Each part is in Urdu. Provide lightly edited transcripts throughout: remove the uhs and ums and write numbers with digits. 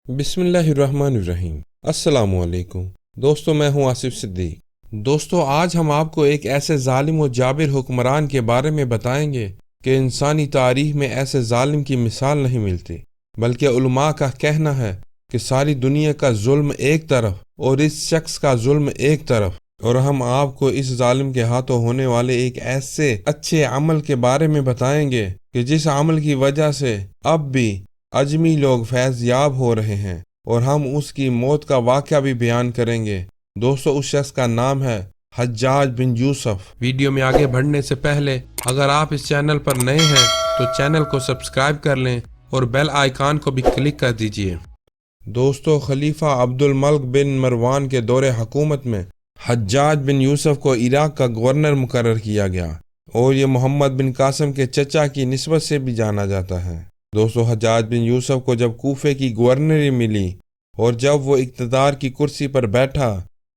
بسم اللہ الرحمن الرحیم۔ السلام علیکم دوستو، میں ہوں آصف صدیق۔ دوستو، آج ہم آپ کو ایک ایسے ظالم و جابر حکمران کے بارے میں بتائیں گے کہ انسانی تاریخ میں ایسے ظالم کی مثال نہیں ملتی، بلکہ علماء کا کہنا ہے کہ ساری دنیا کا ظلم ایک طرف اور اس شخص کا ظلم ایک طرف، اور ہم آپ کو اس ظالم کے ہاتھوں ہونے والے ایک ایسے اچھے عمل کے بارے میں بتائیں گے کہ جس عمل کی وجہ سے اب بھی اجمی لوگ فیض یاب ہو رہے ہیں، اور ہم اس کی موت کا واقعہ بھی بیان کریں گے۔ دوستو، اس شخص کا نام ہے حجاج بن یوسف۔ ویڈیو میں آگے بڑھنے سے پہلے اگر آپ اس چینل پر نئے ہیں تو چینل کو سبسکرائب کر لیں اور بیل آئیکن کو بھی کلک کر دیجئے۔ دوستو، خلیفہ عبد الملک بن مروان کے دور حکومت میں حجاج بن یوسف کو عراق کا گورنر مقرر کیا گیا، اور یہ محمد بن قاسم کے چچا کی نسبت سے بھی جانا جاتا ہے۔ دوستو، حجاج بن یوسف کو جب کوفے کی گورنری ملی اور جب وہ اقتدار کی کرسی پر بیٹھا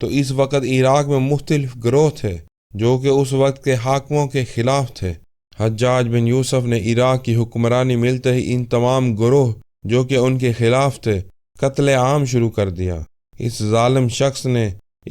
تو اس وقت عراق میں مختلف گروہ تھے جو کہ اس وقت کے حاکموں کے خلاف تھے۔ حجاج بن یوسف نے عراق کی حکمرانی ملتے ہی ان تمام گروہ جو کہ ان کے خلاف تھے قتل عام شروع کر دیا۔ اس ظالم شخص نے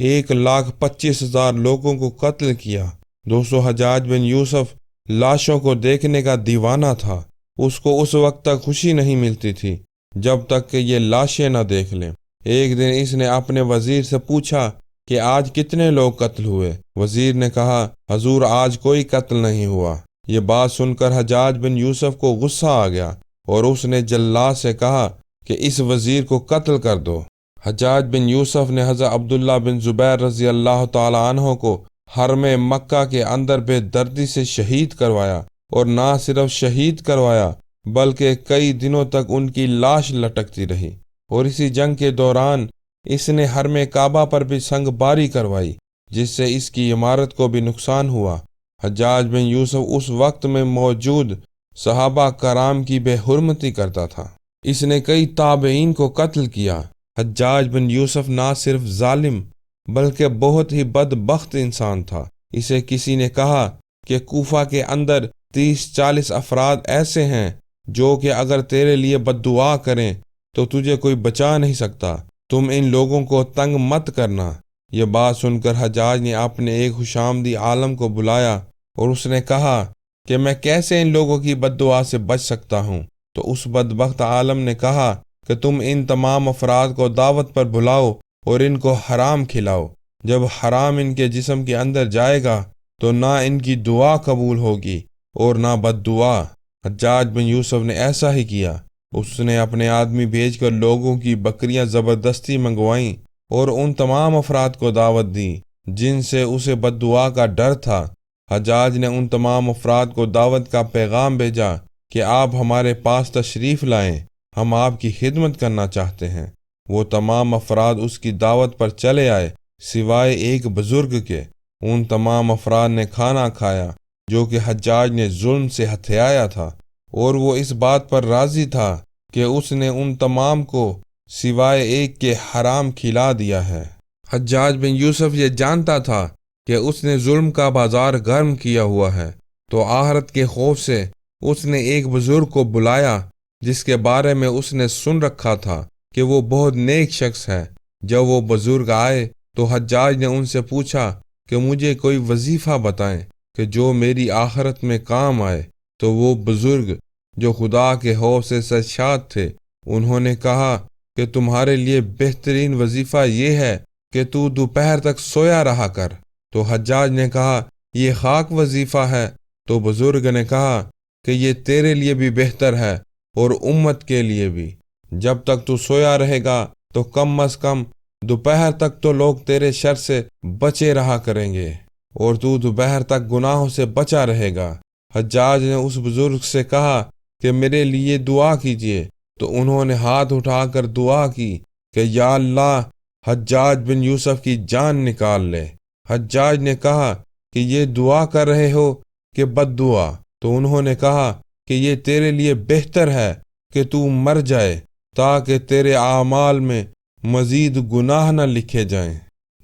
1,25,000 لوگوں کو قتل کیا۔ دوستو، حجاج بن یوسف لاشوں کو دیکھنے کا دیوانہ تھا۔ اس کو اس وقت تک خوشی نہیں ملتی تھی جب تک کہ یہ لاشیں نہ دیکھ لیں۔ ایک دن اس نے اپنے وزیر سے پوچھا کہ آج کتنے لوگ قتل ہوئے؟ وزیر نے کہا، حضور آج کوئی قتل نہیں ہوا۔ یہ بات سن کر حجاج بن یوسف کو غصہ آ گیا اور اس نے جلاد سے کہا کہ اس وزیر کو قتل کر دو۔ حجاج بن یوسف نے حضرت عبداللہ بن زبیر رضی اللہ تعالی عنہ کو حرم مکہ کے اندر بے دردی سے شہید کروایا، اور نہ صرف شہید کروایا بلکہ کئی دنوں تک ان کی لاش لٹکتی رہی، اور اسی جنگ کے دوران اس نے حرم کعبہ پر بھی سنگ باری کروائی جس سے اس کی عمارت کو بھی نقصان ہوا۔ حجاج بن یوسف اس وقت میں موجود صحابہ کرام کی بے حرمتی کرتا تھا۔ اس نے کئی تابعین کو قتل کیا۔ حجاج بن یوسف نہ صرف ظالم بلکہ بہت ہی بدبخت انسان تھا۔ اسے کسی نے کہا کہ کوفہ کے اندر 30-40 افراد ایسے ہیں جو کہ اگر تیرے لیے بد دعا کریں تو تجھے کوئی بچا نہیں سکتا، تم ان لوگوں کو تنگ مت کرنا۔ یہ بات سن کر حجاج نے اپنے ایک خوشامدی عالم کو بلایا اور اس نے کہا کہ میں کیسے ان لوگوں کی بد دعا سے بچ سکتا ہوں؟ تو اس بدبخت عالم نے کہا کہ تم ان تمام افراد کو دعوت پر بلاؤ اور ان کو حرام کھلاؤ۔ جب حرام ان کے جسم کے اندر جائے گا تو نہ ان کی دعا قبول ہوگی اور نہ بد دعا۔ حجاج بن یوسف نے ایسا ہی کیا۔ اس نے اپنے آدمی بھیج کر لوگوں کی بکریاں زبردستی منگوائیں اور ان تمام افراد کو دعوت دی جن سے اسے بد دعا کا ڈر تھا۔ حجاج نے ان تمام افراد کو دعوت کا پیغام بھیجا کہ آپ ہمارے پاس تشریف لائیں، ہم آپ کی خدمت کرنا چاہتے ہیں۔ وہ تمام افراد اس کی دعوت پر چلے آئے سوائے ایک بزرگ کے۔ ان تمام افراد نے کھانا کھایا جو کہ حجاج نے ظلم سے ہتھیایا تھا، اور وہ اس بات پر راضی تھا کہ اس نے ان تمام کو سوائے ایک کے حرام کھلا دیا ہے۔ حجاج بن یوسف یہ جانتا تھا کہ اس نے ظلم کا بازار گرم کیا ہوا ہے، تو آخرت کے خوف سے اس نے ایک بزرگ کو بلایا جس کے بارے میں اس نے سن رکھا تھا کہ وہ بہت نیک شخص ہے۔ جب وہ بزرگ آئے تو حجاج نے ان سے پوچھا کہ مجھے کوئی وظیفہ بتائیں کہ جو میری آخرت میں کام آئے۔ تو وہ بزرگ جو خدا کے خوف سے سرشاد تھے، انہوں نے کہا کہ تمہارے لیے بہترین وظیفہ یہ ہے کہ تو دوپہر تک سویا رہا کر۔ تو حجاج نے کہا یہ خاک وظیفہ ہے۔ تو بزرگ نے کہا کہ یہ تیرے لیے بھی بہتر ہے اور امت کے لیے بھی۔ جب تک تو سویا رہے گا تو کم از کم دوپہر تک تو لوگ تیرے شر سے بچے رہا کریں گے، اور تو دوپہر تک گناہوں سے بچا رہے گا۔ حجاج نے اس بزرگ سے کہا کہ میرے لیے دعا کیجیے۔ تو انہوں نے ہاتھ اٹھا کر دعا کی کہ یا اللہ، حجاج بن یوسف کی جان نکال لے۔ حجاج نے کہا کہ یہ دعا کر رہے ہو کہ بد دعا؟ تو انہوں نے کہا کہ یہ تیرے لیے بہتر ہے کہ تو مر جائے تاکہ تیرے اعمال میں مزید گناہ نہ لکھے جائیں۔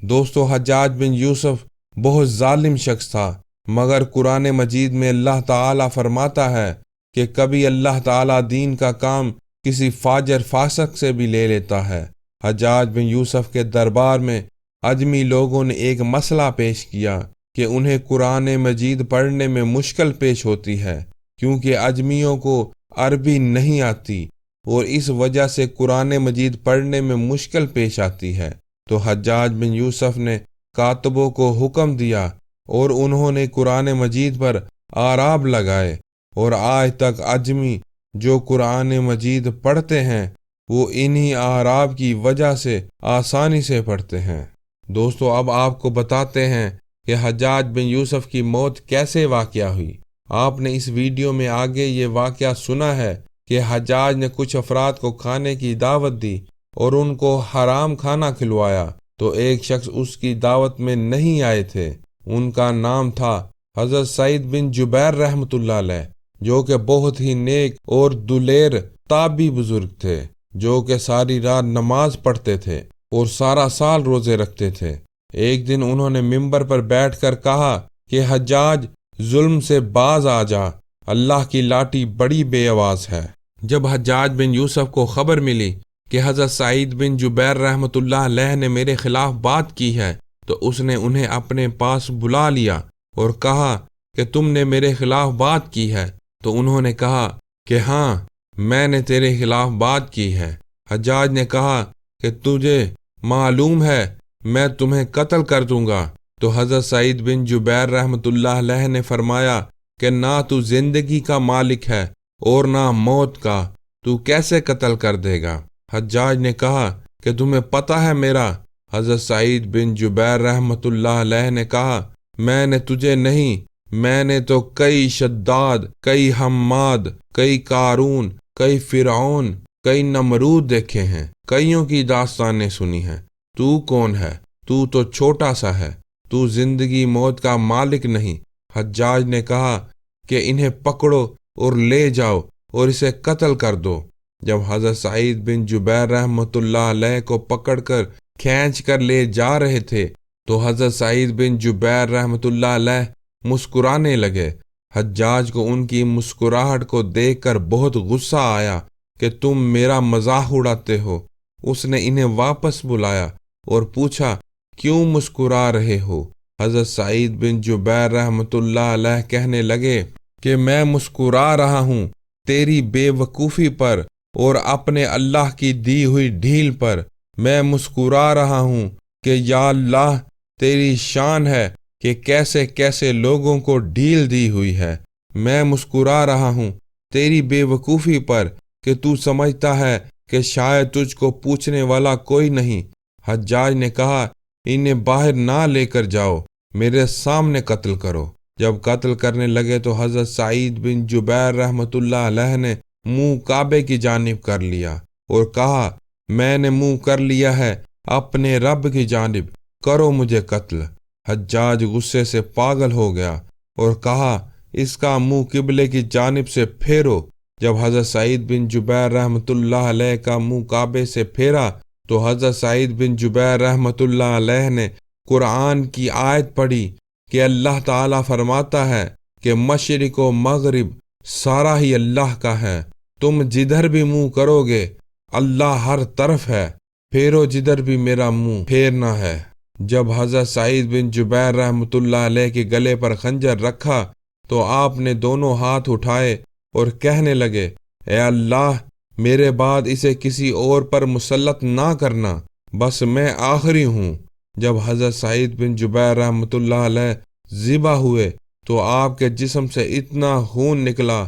دوستو، حجاج بن یوسف بہت ظالم شخص تھا، مگر قرآن مجید میں اللہ تعالیٰ فرماتا ہے کہ کبھی اللہ تعالیٰ دین کا کام کسی فاجر فاسق سے بھی لے لیتا ہے۔ حجاج بن یوسف کے دربار میں عجمی لوگوں نے ایک مسئلہ پیش کیا کہ انہیں قرآن مجید پڑھنے میں مشکل پیش ہوتی ہے، کیونکہ عجمیوں کو عربی نہیں آتی اور اس وجہ سے قرآن مجید پڑھنے میں مشکل پیش آتی ہے۔ تو حجاج بن یوسف نے کاتبوں کو حکم دیا اور انہوں نے قرآن مجید پر آراب لگائے، اور آج تک عجمی جو قرآن مجید پڑھتے ہیں وہ انہی آراب کی وجہ سے آسانی سے پڑھتے ہیں۔ دوستو، اب آپ کو بتاتے ہیں کہ حجاج بن یوسف کی موت کیسے واقع ہوئی۔ آپ نے اس ویڈیو میں آگے یہ واقعہ سنا ہے کہ حجاج نے کچھ افراد کو کھانے کی دعوت دی اور ان کو حرام کھانا کھلوایا، تو ایک شخص اس کی دعوت میں نہیں آئے تھے۔ ان کا نام تھا حضرت سعید بن جبیر رحمۃ اللہ علیہ، جو کہ بہت ہی نیک اور دلیر تابعی بزرگ تھے، جو کہ ساری رات نماز پڑھتے تھے اور سارا سال روزے رکھتے تھے۔ ایک دن انہوں نے ممبر پر بیٹھ کر کہا کہ حجاج، ظلم سے باز آ جا، اللہ کی لاٹھی بڑی بے آواز ہے۔ جب حجاج بن یوسف کو خبر ملی کہ حضرت سعید بن جبیر رحمۃ اللہ علیہ نے میرے خلاف بات کی ہے، تو اس نے انہیں اپنے پاس بلا لیا اور کہا کہ تم نے میرے خلاف بات کی ہے؟ تو انہوں نے کہا کہ ہاں، میں نے تیرے خلاف بات کی ہے۔ حجاج نے کہا کہ تجھے معلوم ہے میں تمہیں قتل کر دوں گا۔ تو حضرت سعید بن جبیر رحمۃ اللہ علیہ نے فرمایا کہ نہ تو زندگی کا مالک ہے اور نہ موت کا، تو کیسے قتل کر دے گا؟ حجاج نے کہا کہ تمہیں پتہ ہے میرا؟ حضرت سعید بن جبیر رحمۃ اللہ علیہ نے کہا میں نے تجھے نہیں، میں نے تو کئی شداد، کئی حماد، کئی قارون، کئی فرعون، کئی نمرود دیکھے ہیں، کئیوں کی داستانیں سنی ہیں۔ تو کون ہے؟ تو تو چھوٹا سا ہے، تو زندگی موت کا مالک نہیں۔ حجاج نے کہا کہ انہیں پکڑو اور لے جاؤ اور اسے قتل کر دو۔ جب حضرت سعید بن جبیر رحمۃ اللہ علیہ کو پکڑ کر کھینچ کر لے جا رہے تھے، تو حضرت سعید بن جبیر رحمۃ اللہ علیہ مسکرانے لگے۔ حجاج کو ان کی مسکراہٹ کو دیکھ کر بہت غصہ آیا کہ تم میرا مذاق اڑاتے ہو۔ اس نے انہیں واپس بلایا اور پوچھا کیوں مسکرا رہے ہو؟ حضرت سعید بن جبیر رحمۃ اللہ علیہ کہنے لگے کہ میں مسکرا رہا ہوں تیری بے وقوفی پر اور اپنے اللہ کی دی ہوئی ڈھیل پر۔ میں مسکرا رہا ہوں کہ یا اللہ، تیری شان ہے کہ کیسے کیسے لوگوں کو ڈھیل دی ہوئی ہے۔ میں مسکرا رہا ہوں تیری بے وقوفی پر کہ تو سمجھتا ہے کہ شاید تجھ کو پوچھنے والا کوئی نہیں۔ حجاج نے کہا انہیں باہر نہ لے کر جاؤ، میرے سامنے قتل کرو۔ جب قتل کرنے لگے تو حضرت سعید بن جبیر رحمۃ اللہ علیہ نے منہ کعبے کی جانب کر لیا اور کہا میں نے منہ کر لیا ہے اپنے رب کی جانب، کرو مجھے قتل۔ حجاج غصے سے پاگل ہو گیا اور کہا اس کا منہ قبلے کی جانب سے پھیرو۔ جب حضرت سعید بن جبیر رحمۃ اللہ علیہ کا منہ کعبے سے پھیرا تو حضرت سعید بن جبیر رحمۃ اللہ علیہ نے قرآن کی آیت پڑھی کہ اللہ تعالیٰ فرماتا ہے کہ مشرق و مغرب سارا ہی اللہ کا ہے، تم جدھر بھی منہ کرو گے اللہ ہر طرف ہے، پھیرو جدھر بھی میرا منہ پھیرنا ہے۔ جب حضرت سعید بن جبیر رحمۃ اللہ علیہ کے گلے پر خنجر رکھا تو آپ نے دونوں ہاتھ اٹھائے اور کہنے لگے اے اللہ، میرے بعد اسے کسی اور پر مسلط نہ کرنا، بس میں آخری ہوں۔ جب حضرت سعید بن جبیر رحمۃ اللہ علیہ ذبح ہوئے تو آپ کے جسم سے اتنا خون نکلا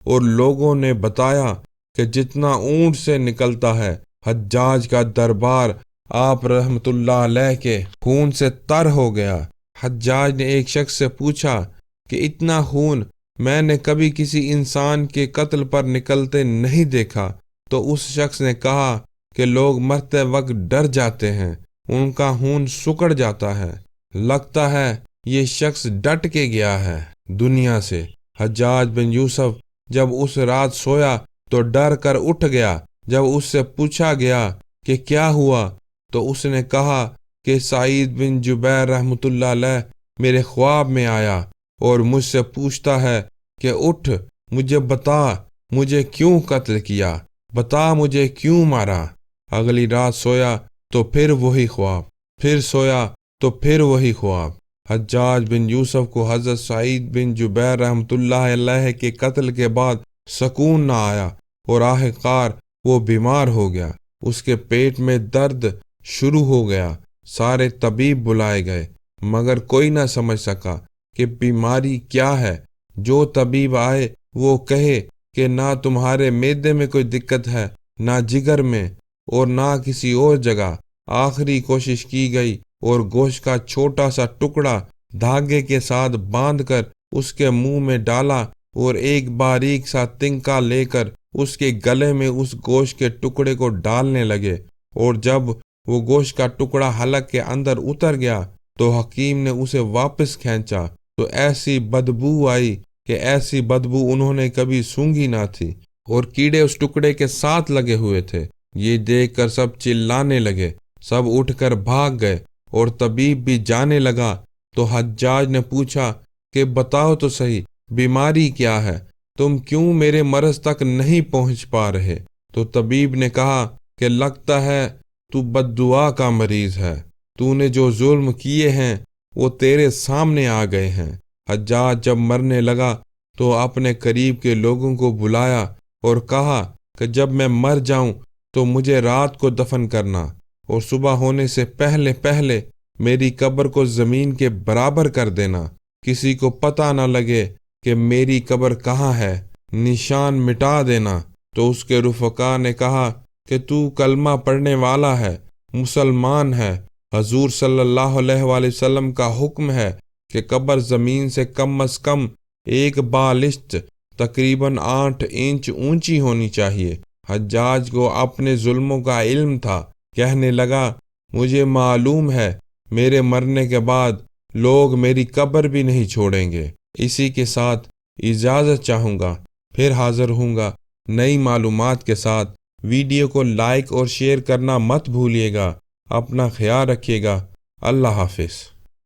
اور لوگوں نے بتایا کہ جتنا اونٹ سے نکلتا ہے۔ حجاج کا دربار آپ رحمۃ اللہ علیہ کے خون سے تر ہو گیا۔ حجاج نے ایک شخص سے پوچھا کہ اتنا خون میں نے کبھی کسی انسان کے قتل پر نکلتے نہیں دیکھا، تو اس شخص نے کہا کہ لوگ مرتے وقت ڈر جاتے ہیں، ان کا خون سکڑ جاتا ہے، لگتا ہے یہ شخص ڈٹ کے گیا ہے دنیا سے۔ حجاج بن یوسف جب اس رات سویا تو ڈر کر اٹھ گیا۔ جب اس سے پوچھا گیا کہ کیا ہوا تو اس نے کہا کہ سعید بن جبیر رحمۃ اللہ علیہ میرے خواب میں آیا اور مجھ سے پوچھتا ہے کہ اٹھ، مجھے بتا مجھے کیوں قتل کیا۔ بتا مجھے کیوں مارا؟ اگلی رات سویا تو پھر وہی خواب، پھر سویا تو پھر وہی خواب۔ حجاج بن یوسف کو حضرت سعید بن جبیر رحمۃ اللہ علیہ کے قتل کے بعد سکون نہ آیا اور آخر کار وہ بیمار ہو گیا۔ اس کے پیٹ میں درد شروع ہو گیا۔ سارے طبیب بلائے گئے مگر کوئی نہ سمجھ سکا کہ بیماری کیا ہے۔ جو طبیب آئے وہ کہے کہ نہ تمہارے معدے میں کوئی دقت ہے، نہ جگر میں، اور نہ کسی اور جگہ۔ آخری کوشش کی گئی اور گوشت کا چھوٹا سا ٹکڑا دھاگے کے ساتھ باندھ کر اس کے منہ میں ڈالا اور ایک باریک سا تنکا لے کر اس کے گلے میں اس گوشت کے ٹکڑے کو ڈالنے لگے، اور جب وہ گوشت کا ٹکڑا حلق کے اندر اتر گیا تو حکیم نے اسے واپس کھینچا تو ایسی بدبو آئی کہ ایسی بدبو انہوں نے کبھی سونگھی نہ تھی، اور کیڑے اس ٹکڑے کے ساتھ لگے ہوئے تھے۔ یہ دیکھ کر سب چلانے لگے، سب اٹھ کر بھاگ گئے اور طبیب بھی جانے لگا تو حجاج نے پوچھا کہ بتاؤ تو صحیح، بیماری کیا ہے؟ تم کیوں میرے مرض تک نہیں پہنچ پا رہے؟ تو طبیب نے کہا کہ لگتا ہے تو بد دعا کا مریض ہے، تو نے جو ظلم کیے ہیں وہ تیرے سامنے آ گئے ہیں۔ حجاج جب مرنے لگا تو اپنے قریب کے لوگوں کو بلایا اور کہا کہ جب میں مر جاؤں تو مجھے رات کو دفن کرنا اور صبح ہونے سے پہلے پہلے میری قبر کو زمین کے برابر کر دینا، کسی کو پتہ نہ لگے کہ میری قبر کہاں ہے، نشان مٹا دینا۔ تو اس کے رفقا نے کہا کہ تو کلمہ پڑھنے والا ہے، مسلمان ہے، حضور صلی اللہ علیہ وآلہ وسلم کا حکم ہے کہ قبر زمین سے کم از کم 1 بالشت تقریباً 8 انچ اونچی ہونی چاہیے۔ حجاج کو اپنے ظلموں کا علم تھا، کہنے لگا مجھے معلوم ہے میرے مرنے کے بعد لوگ میری قبر بھی نہیں چھوڑیں گے۔ اسی کے ساتھ اجازت چاہوں گا، پھر حاضر ہوں گا نئی معلومات کے ساتھ۔ ویڈیو کو لائک اور شیئر کرنا مت بھولیے گا۔ اپنا خیال رکھیے گا۔ اللہ حافظ۔